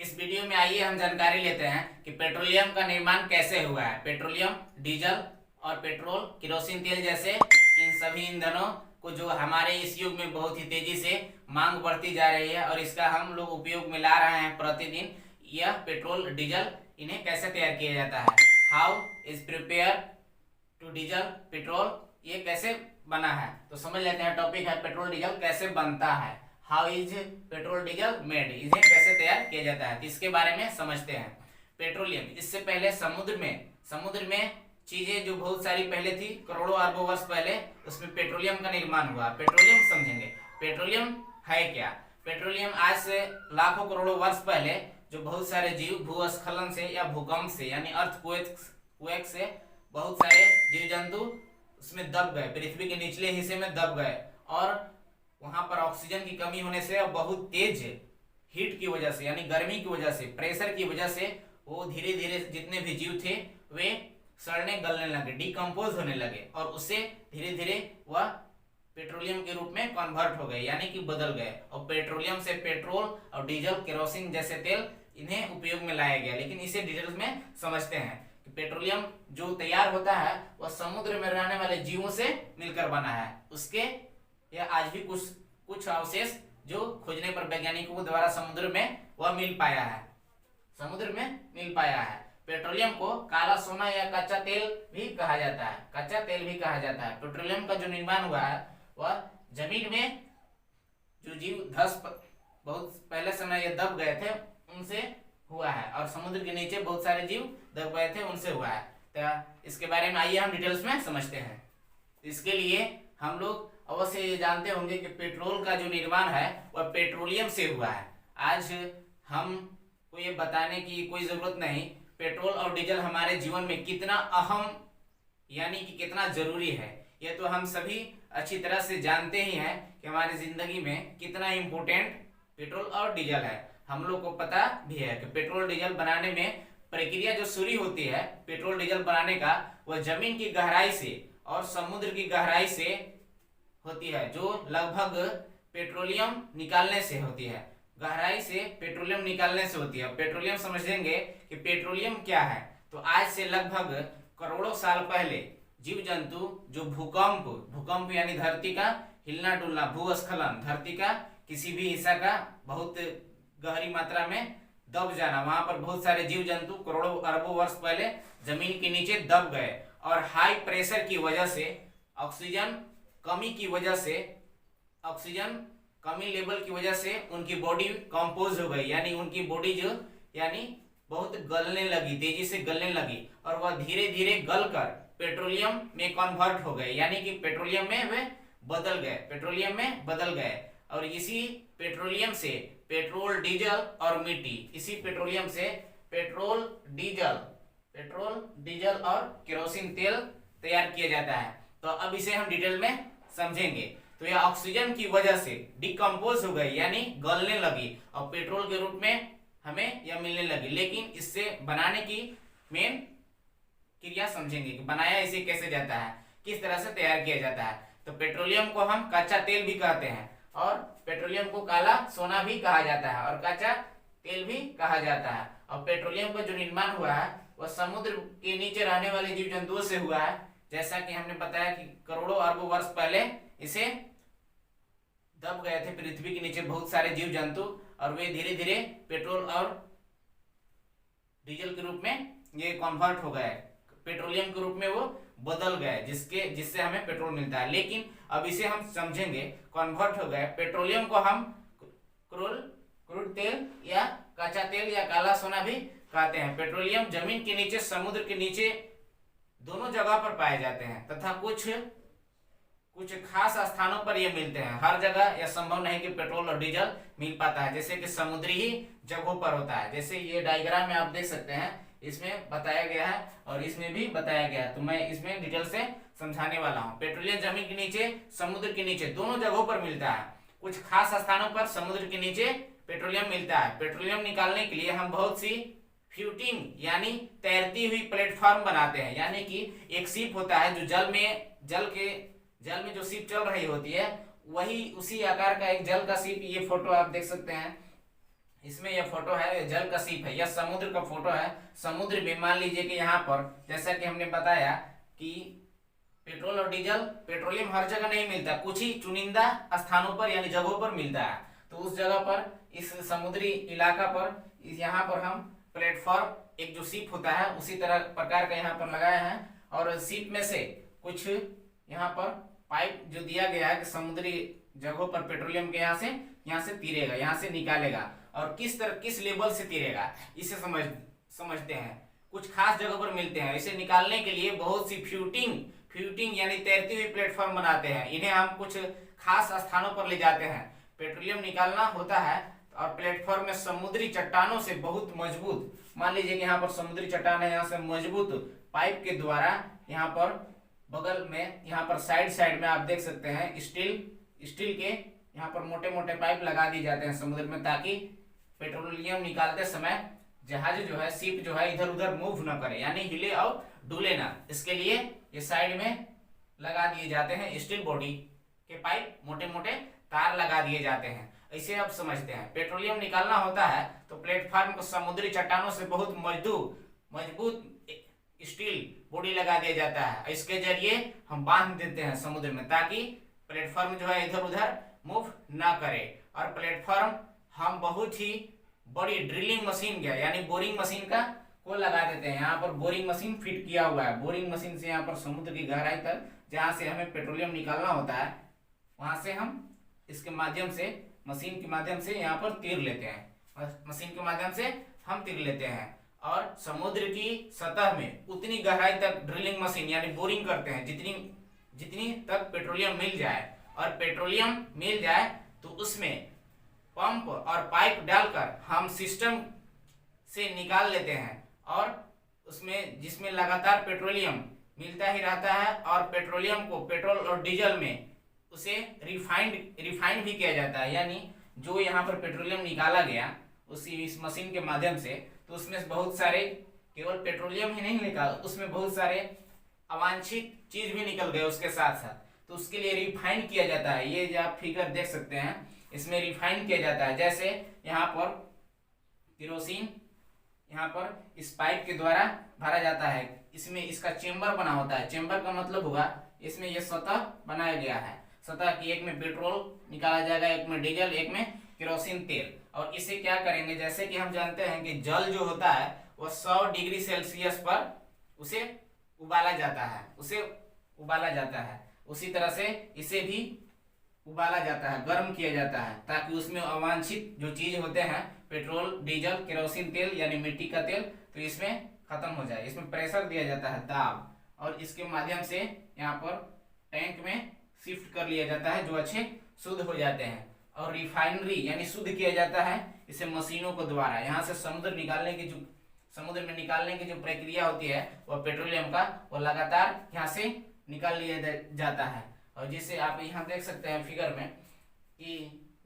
इस वीडियो में आइए हम जानकारी लेते हैं कि पेट्रोलियम का निर्माण कैसे हुआ है। पेट्रोलियम, डीजल और पेट्रोल, केरोसिन तेल जैसे इन सभी ईंधनों को जो हमारे इस युग में बहुत ही तेजी से मांग बढ़ती जा रही है और इसका हम लोग उपयोग में ला रहे हैं प्रतिदिन। यह पेट्रोल, डीजल इन्हें कैसे तैयार किया जाता है, how is prepare to diesel petrol, ये कैसे बना है। तो समझ लेते हैं। टॉपिक है पेट्रोल डीजल कैसे बनता है, how is petrol diesel made, इन्हें कैसे तैयार किया जाता है। तो इसके बारे में समझते हैं। पेट्रोलियम, इससे पहले समुद्र में चीजें जो बहुत सारी पहले थी, करोड़ों अरबों वर्ष पहले, उसमें पेट्रोलियम का निर्माण हुआ। पेट्रोलियम समझेंगे, पेट्रोलियम है क्या। पेट्रोलियम आज से लाखों करोड़ों वर्ष पहले जो बहुत सारे जीव भूस्खलन से या भूकंप से यानी अर्थक्वेक से बहुत सारे जीव जंतु उसमें दब गए, पृथ्वी के निचले हिस्से में दब गए और वहां पर ऑक्सीजन की कमी होने से और बहुत तेज हीट की वजह से यानी गर्मी की वजह से, प्रेशर की वजह से वो धीरे धीरे जितने भी जीव थे वे सड़ने गलने लगे, डिकम्पोज होने लगे और उससे धीरे धीरे वह पेट्रोलियम के रूप में कन्वर्ट हो गए यानी कि बदल गए। और पेट्रोलियम से पेट्रोल और डीजल, केरोसिन जैसे तेल इन्हें उपयोग में लाया गया। लेकिन इसे डिटेल्स में समझते हैं कि पेट्रोलियम जो तैयार होता है वह समुद्र में रहने वाले जीवों से मिलकर बना है। उसके या आज भी कुछ अवशेष जो खोजने पर वैज्ञानिकों द्वारा समुद्र में वह मिल पाया है, समुद्र में मिल पाया है। पेट्रोलियम को काला सोना या कच्चा तेल भी कहा जाता है, कच्चा तेल भी कहा जाता है। पेट्रोलियम का जो निर्माण हुआ है वह जमीन में जो जीव बहुत पहले समय ये दब गए थे उनसे हुआ है और समुद्र के नीचे बहुत सारे जीव दब गए थे उनसे हुआ है। तो इसके बारे में आइए हम डिटेल्स में समझते हैं। इसके लिए हम लोग अवश्य ये जानते होंगे कि पेट्रोल का जो निर्माण है वह पेट्रोलियम से हुआ है। आज हम को ये बताने की कोई जरूरत नहीं पेट्रोल और डीजल हमारे जीवन में कितना अहम यानी कि कितना जरूरी है। ये तो हम सभी अच्छी तरह से जानते ही हैं कि हमारी जिंदगी में कितना इम्पोर्टेंट पेट्रोल और डीजल है। हम लोग को पता भी है कि पेट्रोल डीजल बनाने में प्रक्रिया जो शुरू होती है पेट्रोल डीजल बनाने का वह जमीन की गहराई से और समुद्र की गहराई से होती है, जो लगभग पेट्रोलियम निकालने से होती है, गहराई से पेट्रोलियम निकालने से होती है। पेट्रोलियम समझेंगे कि पेट्रोलियम क्या है। तो आज से लगभग करोड़ों साल पहले जीव जंतु जो भूकंप यानी धरती का हिलना डुलना, भूस्खलन, धरती का किसी भी हिस्सा का बहुत गहरी मात्रा में दब जाना, वहां पर बहुत सारे जीव जंतु करोड़ों अरबों वर्ष पहले जमीन के नीचे दब गए और हाई प्रेशर की वजह से, ऑक्सीजन कमी की वजह से, ऑक्सीजन कमी लेवल की वजह से उनकी बॉडी कंपोज हो गई यानी उनकी बॉडी जो यानी बहुत गलने लगी, तेजी से गलने लगी और वह धीरे धीरे गलकर पेट्रोलियम में कन्वर्ट हो गए यानी कि पेट्रोलियम में वे बदल गए, पेट्रोलियम में बदल गए। और इसी पेट्रोलियम से पेट्रोल, डीजल और मिट्टी, इसी पेट्रोलियम से पेट्रोल, डीजल और केरोसिन तेल तैयार किया जाता है। तो अब इसे हम डिटेल में समझेंगे। तो यह ऑक्सीजन की वजह से डिकम्पोज हो गई यानी गलने लगी और पेट्रोल के रूप में हमें यह मिलने लगी। लेकिन इससे बनाने की मेन क्रिया समझेंगे कि बनाया इसे कैसे जाता है, किस तरह से तैयार किया जाता है। तो पेट्रोलियम को हम कच्चा तेल भी कहते हैं और पेट्रोलियम को काला सोना भी कहा जाता है और कच्चा तेल भी कहा जाता है। और पेट्रोलियम का जो निर्माण हुआ है वह समुद्र के नीचे रहने वाले जीव जंतुओं से हुआ है। जैसा कि हमने बताया कि करोड़ों अरबों वर्ष पहले इसे दब गए थे पृथ्वी के नीचे बहुत सारे जीव जंतु और वे धीरे धीरे पेट्रोल और डीजल के रूप में ये कन्वर्ट हो गए, पेट्रोलियम के रूप में वो बदल गए जिससे हमें पेट्रोल मिलता है। लेकिन अब इसे हम समझेंगे, कन्वर्ट हो गए। पेट्रोलियम को हम क्रूड तेल या कच्चा तेल या काला सोना भी कहते हैं। पेट्रोलियम जमीन के नीचे, समुद्र के नीचे दोनों जगह पर पाए जाते हैं तथा कुछ खास स्थानों पर ये मिलते हैं। हर जगह यह संभव नहीं कि पेट्रोल और डीजल मिल पाता है, जैसे कि समुद्री ही जगहों पर होता है। जैसे ये डायग्राम में आप देख सकते हैं, इसमें बताया गया है और इसमें भी बताया गया है। तो मैं इसमें डिटेल से समझाने वाला हूँ। पेट्रोलियम जमीन के नीचे, समुद्र के नीचे दोनों जगहों पर मिलता है। कुछ खास स्थानों पर समुद्र के नीचे पेट्रोलियम मिलता है। पेट्रोलियम निकालने के लिए हम बहुत सी फ्यूटिंग यानी तैरती हुई प्लेटफॉर्म बनाते हैं। यानी कि एक शिप होता है जो जल में जो शिप चल रही होती है, वही उसी आकार का एक जल का शिप, ये फोटो आप देख सकते हैं, इसमें यह फोटो है, यह जल का सीप है, यह समुद्र का फोटो है। समुद्र में मान लीजिए कि यहाँ पर जैसा कि हमने बताया कि पेट्रोल और डीजल, पेट्रोलियम हर जगह नहीं मिलता, कुछ ही चुनिंदा स्थानों पर यानी जगहों पर मिलता है। तो उस जगह पर, इस समुद्री इलाका पर, यहाँ पर हम प्लेटफॉर्म, एक जो सीप होता है उसी तरह प्रकार का यहाँ पर लगाए हैं। और सीप में से कुछ यहाँ पर पाइप जो दिया गया है कि समुद्री जगहों पर पेट्रोलियम के यहाँ से तीरेगा, यहाँ से निकालेगा। और किस तरह, किस लेवल से तीरेगा, इसे समझते हैं। कुछ खास जगह पर मिलते हैं। इसे निकालने के लिए बहुत सी फ्यूटिंग यानी तैरती हुई प्लेटफॉर्म बनाते हैं। इन्हें हम कुछ खास स्थानों पर ले जाते हैं। पेट्रोलियम निकालना होता है और प्लेटफॉर्म में समुद्री चट्टानों से बहुत मजबूत, मान लीजिए कि यहाँ पर समुद्री चट्टान है, यहाँ से मजबूत पाइप के द्वारा यहाँ पर बगल में, यहाँ पर साइड में आप देख सकते हैं स्टील के यहाँ पर मोटे मोटे पाइप लगा दिए जाते हैं समुद्र में, ताकि पेट्रोलियम निकालते समय जहाज जो है, शिप जो है, इधर उधर मूव न करे, यानी हिले और डूले ना। इसके लिए ये साइड में लगा दिए जाते हैं स्टील बॉडी के पाइप, मोटे मोटे तार लगा दिए जाते हैं। इसे आप समझते हैं। पेट्रोलियम निकालना होता है तो प्लेटफॉर्म को समुद्री चट्टानों से बहुत मजबूत स्टील बॉडी लगा दिया जाता है। इसके जरिए हम बांध देते हैं समुद्र में, ताकि प्लेटफॉर्म जो है इधर उधर मूव ना करे। और प्लेटफॉर्म हम बहुत ही बड़ी ड्रिलिंग मशीन का यानी बोरिंग मशीन को लगा देते हैं। यहाँ पर बोरिंग मशीन फिट किया हुआ है। बोरिंग मशीन से यहाँ पर समुद्र की गहराई तक जहाँ से हमें पेट्रोलियम निकालना होता है, वहां से हम इसके माध्यम से, मशीन के माध्यम से यहाँ पर तीर लेते हैं। मशीन के माध्यम से हम तीर लेते हैं और समुद्र की सतह में उतनी गहराई तक ड्रिलिंग मशीन यानी बोरिंग करते हैं जितनी तक पेट्रोलियम मिल जाए। और पेट्रोलियम मिल जाए तो उसमें पंप और पाइप डालकर हम सिस्टम से निकाल लेते हैं। और उसमें, जिसमें लगातार पेट्रोलियम मिलता ही रहता है, और पेट्रोलियम को पेट्रोल और डीजल में उसे रिफाइंड भी किया जाता है। यानी जो यहाँ पर पेट्रोलियम निकाला गया इस मशीन के माध्यम से, तो उसमें बहुत सारे, केवल पेट्रोलियम ही नहीं निकाला, उसमें बहुत सारे अवांछित चीज भी निकल गए उसके साथ साथ। तो उसके लिए रिफाइंड किया जाता है। ये जो आप फिगर देख सकते हैं, इसमें रिफाइंड किया जाता है। जैसे यहाँ पर केरोसिन यहाँ पर इस पाइप के द्वारा भरा जाता है। इसमें इसका चेंबर बना होता है। चेंबर का मतलब होगा इसमें यह सतह बनाया गया है, सतह की, एक में पेट्रोल निकाला जाएगा, एक में डीजल, एक में केरोसिन तेल। और इसे क्या करेंगे, जैसे कि हम जानते हैं कि जल जो होता है वह 100 डिग्री सेल्सियस पर उसे उबाला जाता है। उसी तरह से इसे भी उबाला जाता है, गर्म किया जाता है, ताकि उसमें अवांछित जो चीज होते हैं, पेट्रोल, डीजल, केरोसिन तेल यानी मिट्टी का तेल, तो इसमें खत्म हो जाए। इसमें प्रेशर दिया जाता है, दाब, और इसके माध्यम से यहाँ पर टैंक में शिफ्ट कर लिया जाता है, जो अच्छे शुद्ध हो जाते हैं। और रिफाइनरी यानी शुद्ध किया जाता है इसे मशीनों के द्वारा। यहाँ से समुद्र में निकालने की जो प्रक्रिया होती है वह पेट्रोलियम का, वो लगातार यहाँ से निकाल लिया जाता है। और जिसे आप यहाँ देख सकते हैं फिगर में कि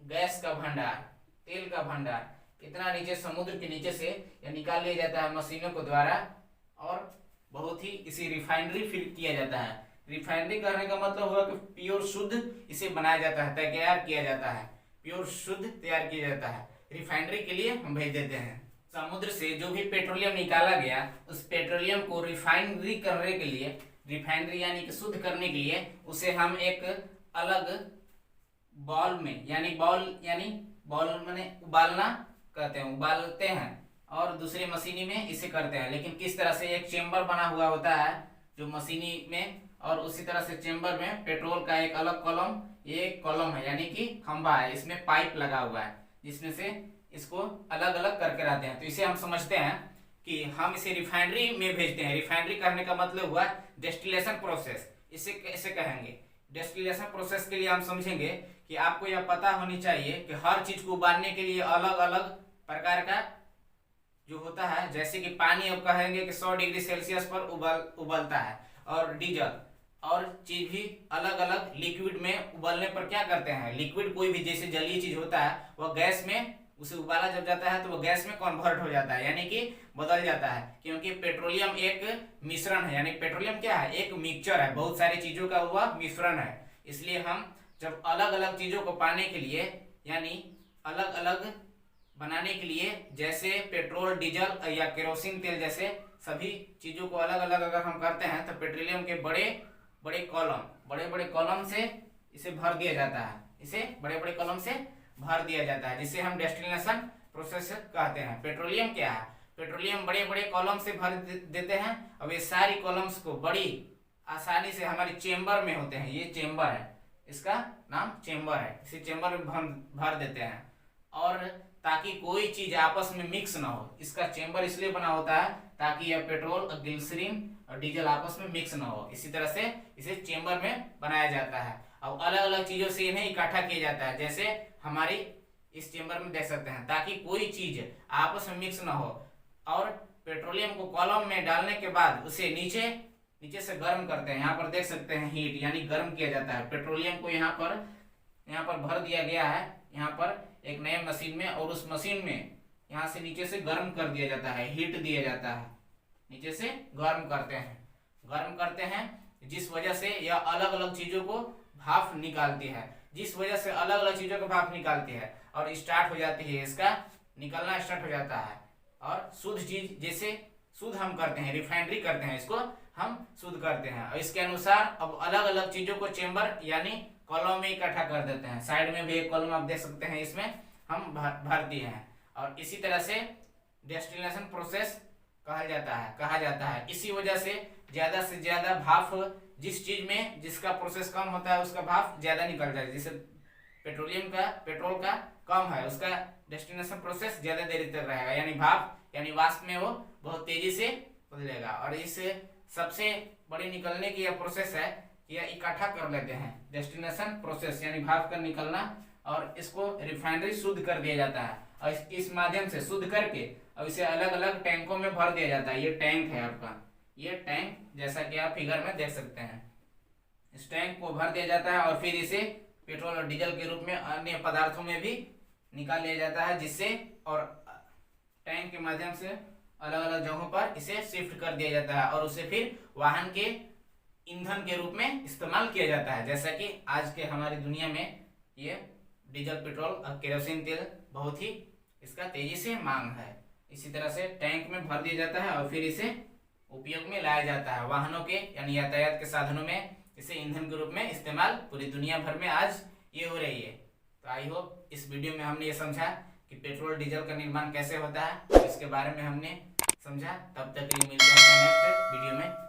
गैस का भंडार, तेल का भंडार इतना नीचे समुद्र के नीचे से यह निकाल लिया जाता है मशीनों के द्वारा। और बहुत ही इसी रिफाइनरी फिर किया जाता है। रिफाइनरी करने का मतलब हुआ कि प्योर शुद्ध इसे बनाया जाता है, तैयार किया जाता है, प्योर शुद्ध तैयार किया जाता है। रिफाइनरी के लिए हम भेज देते हैं। समुद्र से जो भी पेट्रोलियम निकाला गया, उस पेट्रोलियम को रिफाइनरी करने के लिए, रिफाइनरी यानी कि शुद्ध करने के लिए, उसे हम एक अलग बॉल में, यानी बॉल माने उबालना कहते हैं, उबालते हैं, और दूसरी मशीनी में इसे करते हैं। लेकिन किस तरह से, एक चेंबर बना हुआ होता है जो मशीनी में, और उसी तरह से चेंबर में पेट्रोल का एक अलग कॉलम, ये एक कॉलम है यानी कि खंभा है, इसमें पाइप लगा हुआ है जिसमें से इसको अलग अलग करके रहते हैं। तो इसे हम समझते हैं कि हम इसे रिफाइनरी में भेजते हैं। रिफाइनरी करने का मतलब हुआ डिस्टिलेशन प्रोसेस, इसे कैसे कहेंगे। डिस्टिलेशन प्रोसेस के लिए हम समझेंगे कि आपको यह पता होनी चाहिए कि हर चीज को उबालने के लिए अलग अलग प्रकार का जो होता है, जैसे कि पानी अब कहेंगे कि 100 डिग्री सेल्सियस पर उबलता है, और डीजल और चीज भी अलग अलग लिक्विड में उबलने पर क्या करते हैं, लिक्विड कोई भी जैसे जलीय चीज होता है वह गैस में, उसे उबाला जब जाता है तो वह गैस में कन्वर्ट हो जाता है, यानी कि बदल जाता है। क्योंकि पेट्रोलियम एक मिश्रण है, यानी पेट्रोलियम क्या है, एक मिक्सचर है, बहुत सारी चीजों का हुआ मिश्रण है। इसलिए हम जब अलग अलग चीजों को पाने के लिए, यानी अलग अलग बनाने के लिए जैसे पेट्रोल, डीजल या केरोसिन तेल जैसे सभी चीजों को अलग अलग अगर हम करते हैं तो पेट्रोलियम के बड़े बड़े कॉलम से इसे भर दिया जाता है, इसे बड़े बड़े कॉलम से भर दिया जाता है, जिसे हम डेस्टिनेशन प्रोसेस कहते हैं। पेट्रोलियम क्या है? पेट्रोलियम बड़े बड़े कॉलम से भर देते हैं। अब ये सारी कॉलम्स को बड़ी आसानी से हमारे चेंबर में होते हैं, ये चेंबर है, इसका नाम चेंबर है, इसी चेंबर में भर देते हैं। और ताकि कोई चीज आपस में मिक्स ना हो, इसका चेंबर इसलिए बना होता है ताकि यह पेट्रोल, ग्लिसरीन और डीजल आपस में मिक्स ना हो। इसी तरह से इसे चेंबर में बनाया जाता है। अब अलग अलग चीजों से इन्हें इकट्ठा किया जाता है, जैसे हमारी इस चेंबर में देख सकते हैं, ताकि कोई चीज आपस में मिक्स ना हो। और पेट्रोलियम को कॉलम में डालने के बाद उसे नीचे से गर्म करते हैं। यहाँ पर देख सकते हैं हीट यानी गर्म किया जाता है। पेट्रोलियम को यहाँ पर भर दिया गया है, यहाँ पर एक नए मशीन में, और उस मशीन में यहाँ से नीचे से गर्म कर दिया जाता है, हीट दिया जाता है, नीचे से गर्म करते हैं, जिस वजह से यह अलग अलग चीजों को भाप निकालती है, और स्टार्ट हो जाती है, इसका निकलना स्टार्ट हो जाता है। और शुद्ध चीज जैसे शुद्ध हम करते हैं, रिफाइनरी करते हैं, इसको हम शुद्ध करते हैं। और इसके अनुसार अब अलग अलग चीजों को चेंबर यानी कॉलम में इकट्ठा कर देते हैं। साइड में भी एक कॉलम आप देख सकते हैं, इसमें हम भर दिए हैं। और इसी तरह से डेस्टिनेशन प्रोसेस कहा जाता है। इसी वजह से ज्यादा भाप, जिस चीज में जिसका प्रोसेस कम होता है उसका भाप ज्यादा निकल जाए। जैसे पेट्रोल का कम है, उसका डेस्टिनेशन प्रोसेस ज्यादा देरी तक रहेगा, यानी भाप यानी वाष्प में वो बहुत तेजी से बदलेगा। और इस सबसे बड़ी निकलने की यह प्रोसेस है, यह इकट्ठा कर लेते हैं, डेस्टिनेशन प्रोसेस यानी भाप का निकलना, और इसको रिफाइनरी शुद्ध कर दिया जाता है। और इस माध्यम से शुद्ध करके अब इसे अलग अलग टैंकों में भर दिया जाता है। ये टैंक है आपका, ये टैंक जैसा कि आप फिगर में देख सकते हैं, इस टैंक को भर दिया जाता है और फिर इसे पेट्रोल और डीजल के रूप में अन्य पदार्थों में भी निकाल लिया जाता है, जिससे और टैंक के माध्यम से अलग अलग जगहों पर इसे शिफ्ट कर दिया जाता है, और उसे फिर वाहन के ईंधन के रूप में इस्तेमाल किया जाता है। जैसा कि आज के हमारी दुनिया में ये डीजल, पेट्रोल और केरोसिन तेल बहुत ही इसका तेजी से मांग है। इसी तरह से टैंक में भर दिया जाता है और फिर इसे उपयोग में लाया जाता है। वाहनों के यानी यातायात के साधनों में इसे ईंधन के रूप में इस्तेमाल पूरी दुनिया भर में आज ये हो रही है। तो आई होप इस वीडियो में हमने ये समझा कि पेट्रोल डीजल का निर्माण कैसे होता है, इसके बारे में हमने समझा। तब तक के लिए मिलते हैं नेक्स्ट वीडियो में।